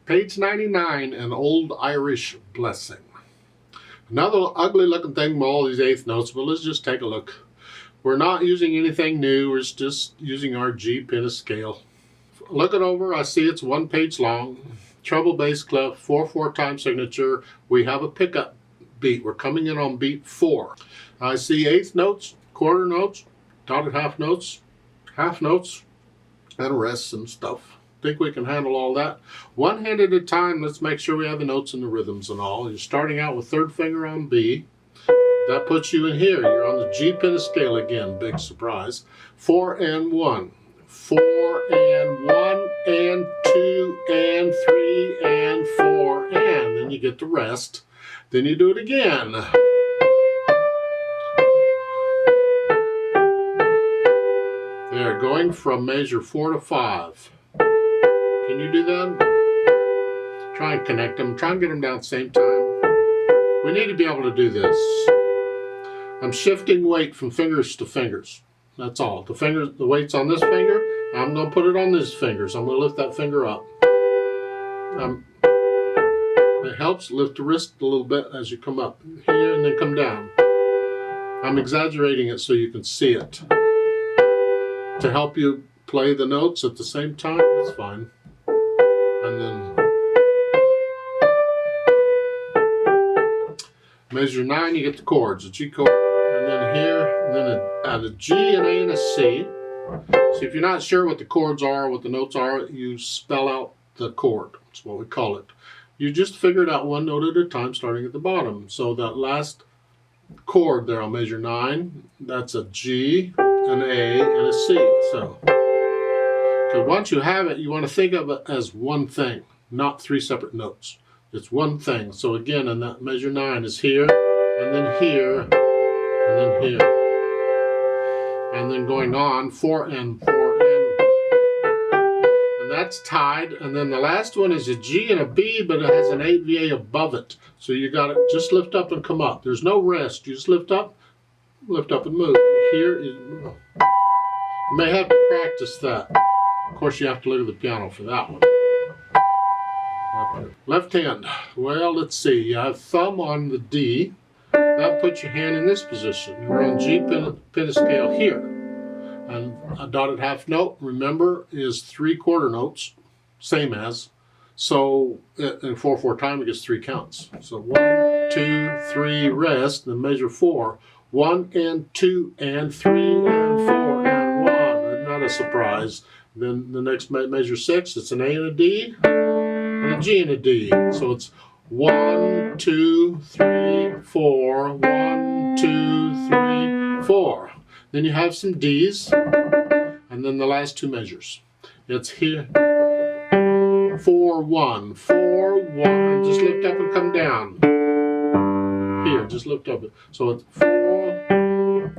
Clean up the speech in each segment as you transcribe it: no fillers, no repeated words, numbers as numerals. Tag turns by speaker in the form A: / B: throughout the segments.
A: Page 99, An Old Irish Blessing. Another ugly looking thing with all these eighth notes, but let's just take a look. We're not using anything new, we're just using our G penna scale. Look it over, I see it's 1 page long. Treble bass clef, 4/4 time signature. We have a pickup beat. We're coming in on beat 4. I see eighth notes, quarter notes, dotted half notes, and rests and stuff. Think we can handle all that. One hand at a time, let's make sure we have the notes and the rhythms and all. You're starting out with third finger on B. That puts you in here. You're on the G penna scale again, big surprise. 4 and 1. 4 and 1 and 2 and 3 and 4 and. Then you get the rest. Then you do it again. There, going from measure 4 to 5. Can you do that? Try and connect them. Try and get them down at the same time. We need to be able to do this. I'm shifting weight from fingers to fingers. That's all. The weight's on this finger. I'm going to put it on these fingers. I'm going to lift that finger up. It helps lift the wrist a little bit as you come up here and then come down. I'm exaggerating it so you can see it. To help you play the notes at the same time, that's fine. And then measure 9, you get the chords, a G chord, and then here, and then a G, an A, and a C. So if you're not sure what the chords are, what the notes are, you spell out the chord. That's what we call it. You just figure it out one note at a time, starting at the bottom. So that last chord there on measure 9, that's a G, an A, and a C. So, because once you have it, you want to think of it as one thing, not 3 separate notes. It's one thing. So again, in that measure 9 is here, and then here, and then here. And then going on, 4 and 4 and that's tied. And then the last one is a G and a B, but it has an 8 VA above it. So you got to just lift up and come up. There's no rest. You just lift up and move. Here is, you may have to practice that. Of course, you have to look at the piano for that one. Left hand. Well, let's see. You have thumb on the D. That puts your hand in this position. You're on G penna scale here. And a dotted half note, remember, is 3 quarter notes, same as. So in 4/4 time, it gets 3 counts. So 1, 2, 3, rest, then measure 4. 1 and 2 and 3 and 4 and 1. Isn't that a surprise? Then the next measure 6, it's an A and a D, and a G and a D. So it's 1, 2, 3, 4, 1, 2, 3, 4. Then you have some D's, and then the last 2 measures. It's here, 4, 1, 4, 1. Just lift up and come down. Here, just lift up. So it's 4.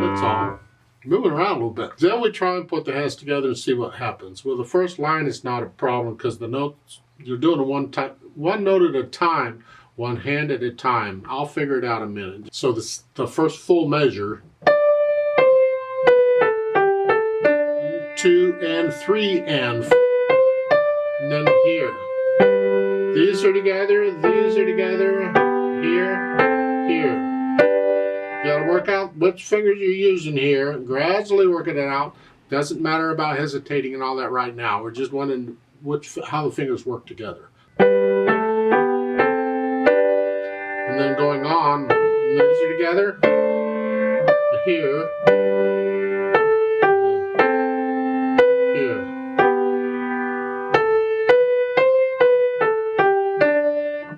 A: That's all. Moving around a little bit. Then we try and put the hands together and see what happens. Well, the first line is not a problem because the notes, you're doing it one note at a time, one hand at a time. I'll figure it out in a minute. So the first full measure, 2 and 3 and then here. These are together, here, here. You gotta work out which fingers you're using here, gradually working it out. Doesn't matter about hesitating and all that right now. We're just wondering how the fingers work together. And then going on, these are together, here, here.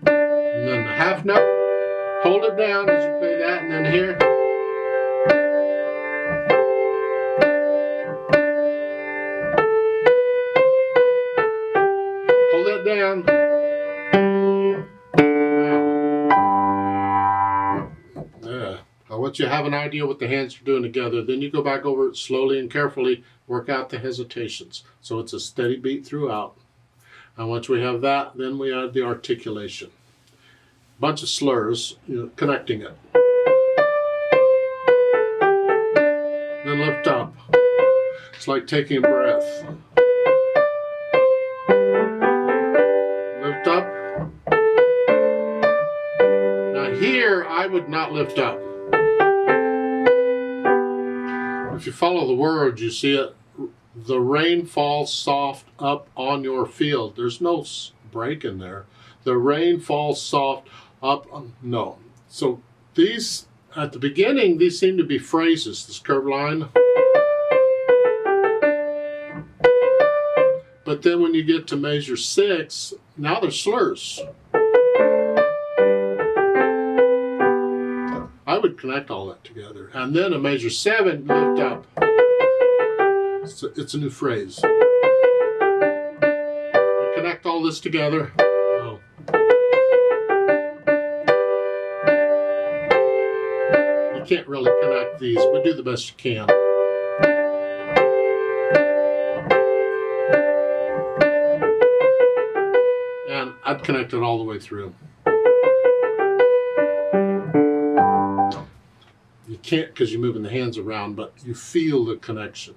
A: And then the half note, hold it down as you play that, and then here. Hold that down. I want you to have an idea what the hands are doing together. Then you go back over it slowly and carefully, work out the hesitations. So it's a steady beat throughout. And once we have that, then we add the articulation. Bunch of slurs, connecting it. Then lift up. It's like taking a breath. I would not lift up. If you follow the words, you see it. The rain falls soft up on your field. There's no break in there. The rain falls soft up on, no. So these, at the beginning, these seem to be phrases, this curved line. But then when you get to measure 6, now they're slurs. I would connect all that together. And then a measure 7, lift up. It's a new phrase. You connect all this together. Oh. You can't really connect these, but do the best you can. And I'd connect it all the way through. You can't because you're moving the hands around, but you feel the connection.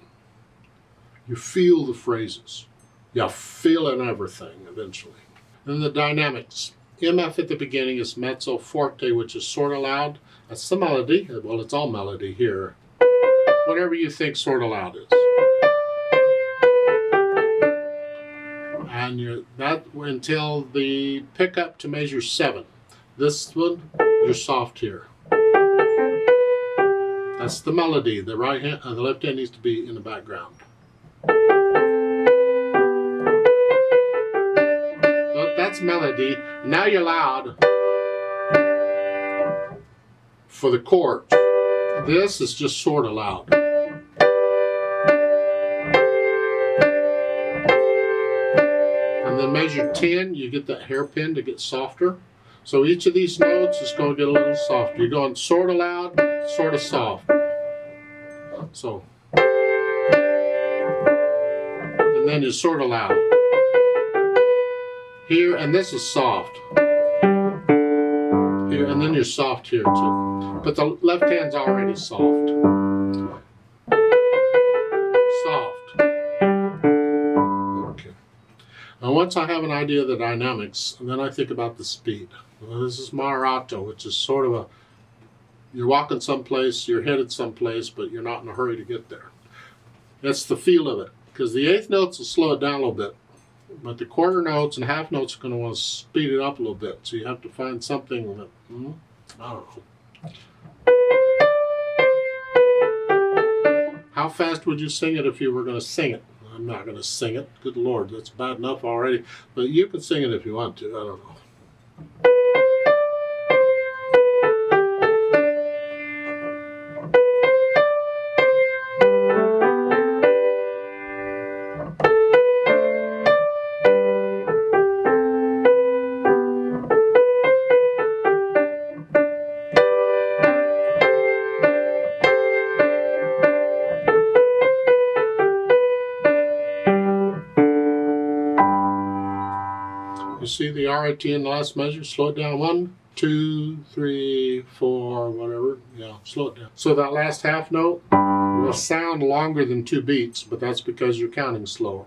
A: You feel the phrases. You feel in everything eventually. And the dynamics. MF at the beginning is mezzo forte, which is sort of loud. That's the melody. Well, it's all melody here. Whatever you think sort of loud is. And that until the pickup to measure 7. This one, you're soft here. That's the melody. The right hand, the left hand needs to be in the background. So that's melody. Now you're loud for the chords. This is just sort of loud. And then measure 10, you get that hairpin to get softer. So each of these notes is going to get a little softer. You're going sort of loud, sort of soft. So, and then you're sort of loud. Here, and this is soft. Here, and then you're soft here too. But the left hand's already soft. Soft. Okay. Now once I have an idea of the dynamics, then I think about the speed. Well, this is moderato, which is sort of a, you're walking someplace, you're headed someplace, but you're not in a hurry to get there. That's the feel of it. Because the eighth notes will slow it down a little bit. But the quarter notes and half notes are going to want to speed it up a little bit. So you have to find something that, I don't know. How fast would you sing it if you were going to sing it? I'm not going to sing it. Good Lord, that's bad enough already. But you can sing it if you want to. I don't know. See the RIT in the last measure? Slow it down. 1, 2, 3, 4, whatever. Yeah, slow it down. So that last half note will sound longer than 2 beats, but that's because you're counting slower.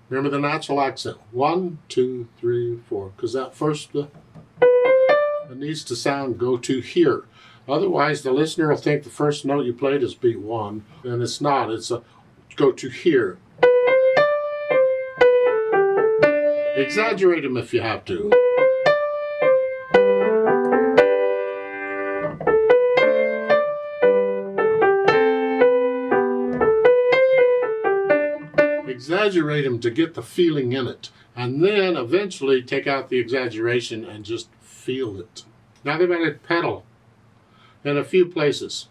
A: Remember the natural accent. 1, 2, 3, 4. Because that first, it needs to sound go to here. Otherwise, the listener will think the first note you played is beat 1, and it's not. It's a go to here. Exaggerate them if you have to. Exaggerate them to get the feeling in it. And then eventually take out the exaggeration and just feel it. Now they've added pedal in a few places.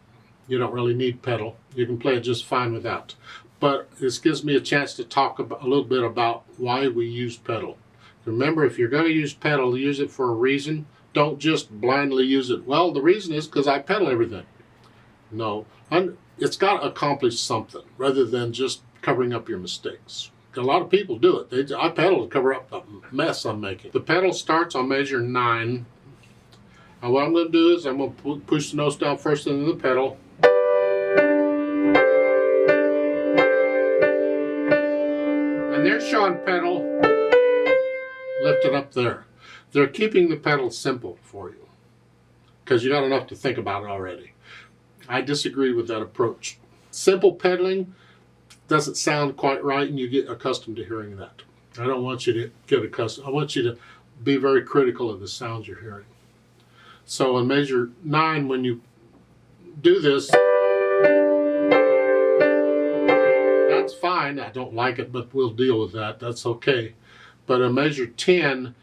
A: You don't really need pedal. You can play it just fine without. But this gives me a chance to talk about, a little bit about why we use pedal. Remember, if you're going to use pedal, use it for a reason. Don't just blindly use it. Well, the reason is because I pedal everything. No, it's got to accomplish something rather than just covering up your mistakes. A lot of people do it. I pedal to cover up the mess I'm making. The pedal starts on measure 9. And what I'm going to do is I'm going to push the notes down first into the pedal. And they're showing pedal lifted up there. They're keeping the pedal simple for you. because you got enough to think about it already. I disagree with that approach. Simple pedaling doesn't sound quite right, and you get accustomed to hearing that. I don't want you to get accustomed. I want you to be very critical of the sounds you're hearing. So in measure 9, when you do this, that's fine. I don't like it, but we'll deal with that. That's okay. But in measure 10,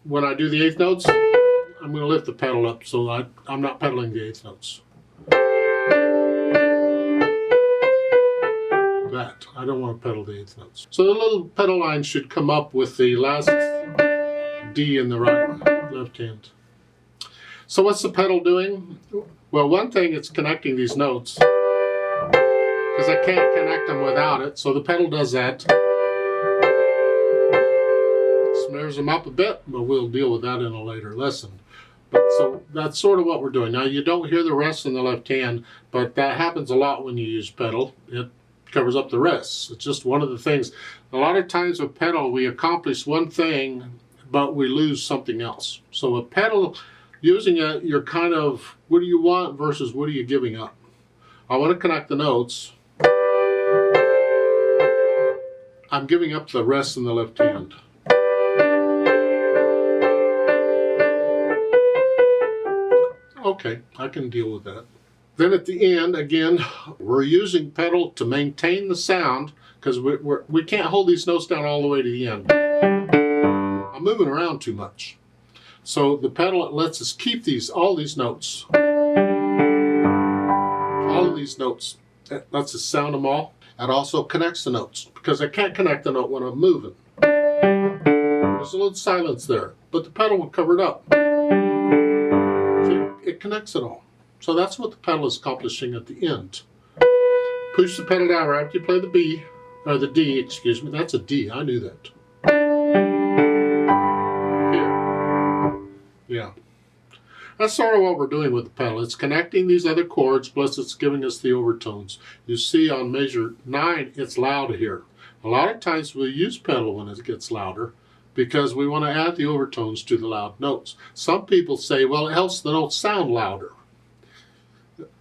A: when I do the 8th notes, I'm going to lift the pedal up so I'm not pedaling the 8th notes. That. I don't want to pedal the 8th notes. So the little pedal line should come up with the last D in the left hand. So what's the pedal doing? Well, one thing, it's connecting these notes, because I can't connect them without it. So the pedal does that. Smears them up a bit, but we'll deal with that in a later lesson. So that's sort of what we're doing. Now, you don't hear the rest in the left hand, but that happens a lot when you use pedal. It covers up the rest. It's just one of the things. A lot of times with pedal, we accomplish one thing, but we lose something else. So a pedal, using it, you're kind of, what do you want versus what are you giving up? I want to connect the notes. I'm giving up the rest in the left hand. Okay, I can deal with that. Then at the end, again, we're using pedal to maintain the sound, because we can't hold these notes down all the way to the end. I'm moving around too much. So the pedal lets us keep all these notes. All of these notes. It lets us sound them all. It also connects the notes, because I can't connect the note when I'm moving. There's a little silence there, but the pedal will cover it up. It connects it all. So that's what the pedal is accomplishing at the end. Push the pedal down right after you play the B, or the D, excuse me. That's a D, I knew that. Here. Yeah. That's sort of what we're doing with the pedal. It's connecting these other chords, plus it's giving us the overtones. You see on measure 9, it's loud here. A lot of times we use pedal when it gets louder, because we want to add the overtones to the loud notes. Some people say, well, it helps the notes sound louder.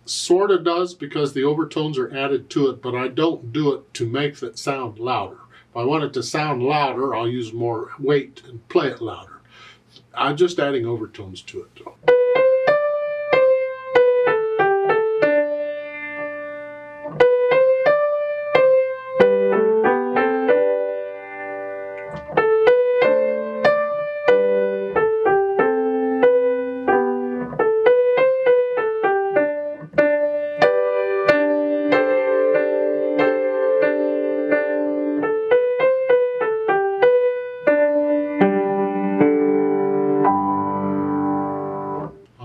A: Sort of does, because the overtones are added to it, but I don't do it to make it sound louder. If I want it to sound louder, I'll use more weight and play it louder. I'm just adding overtones to it.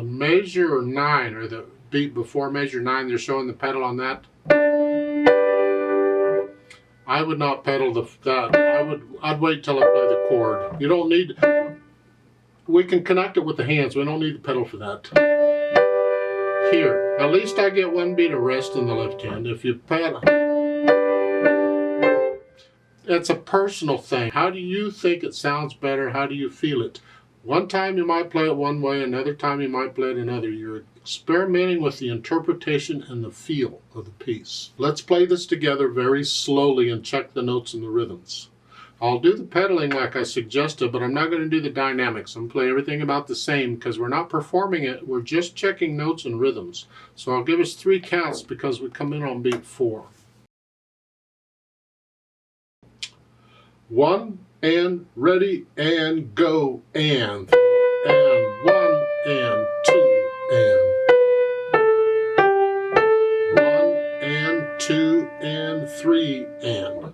A: Measure 9, or the beat before measure 9, they're showing the pedal on that. I would not pedal that. I'd wait till I play the chord. You don't need, we can connect it with the hands. We don't need the pedal for that. Here, at least I get one beat of rest in the left hand. If you pedal, it's a personal thing. How do you think it sounds better? How do you feel it? One time you might play it one way, another time you might play it another. You're experimenting with the interpretation and the feel of the piece. Let's play this together very slowly and check the notes and the rhythms. I'll do the pedaling like I suggested, but I'm not going to do the dynamics. I'm going to play everything about the same, because we're not performing it. We're just checking notes and rhythms. So I'll give us 3 counts because we come in on beat 4. 1, and ready, and go, and 1, and 2, and 1, and 2, and 3, and